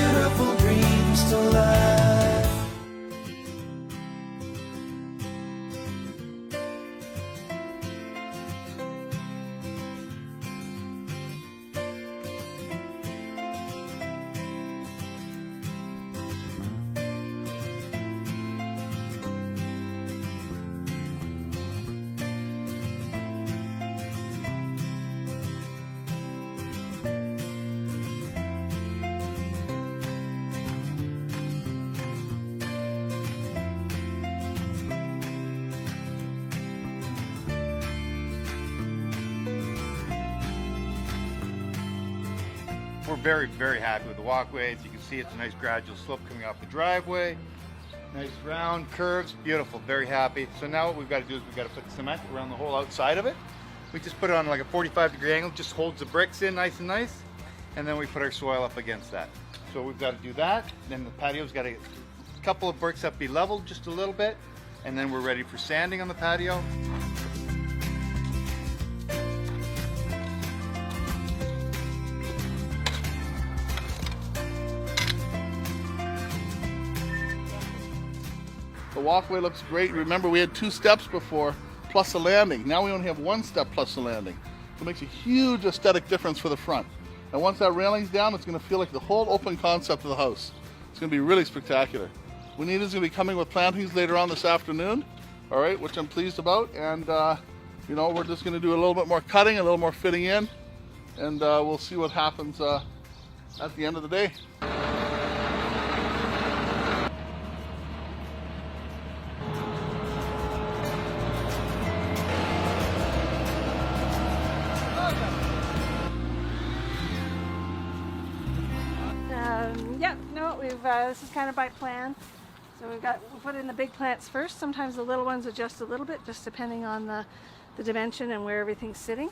beautiful dreams to life. We're very, very happy with the walkway. As you can see, it's a nice gradual slope coming off the driveway. Nice round curves, beautiful, very happy. So now what we've got to do is we've got to put cement around the whole outside of it. We just put it on like a 45-degree angle, just holds the bricks in nice and nice. And then we put our soil up against that. So we've got to do that. Then the patio's got a couple of bricks up be leveled just a little bit. And then we're ready for sanding on the patio. The walkway looks great. Remember, we had 2 steps before, plus a landing. Now we only have 1 step plus a landing. So it makes a huge aesthetic difference for the front. And once that railing's down, it's going to feel like the whole open concept of the house. It's going to be really spectacular. Juanita's going to be coming with plantings later on this afternoon, all right, which I'm pleased about. And, you know, we're just going to do a little bit more cutting, a little more fitting in, and we'll see what happens at the end of the day. Yeah, no, this is kind of by plan. So we put in the big plants first. Sometimes the little ones adjust a little bit, just depending on the dimension and where everything's sitting.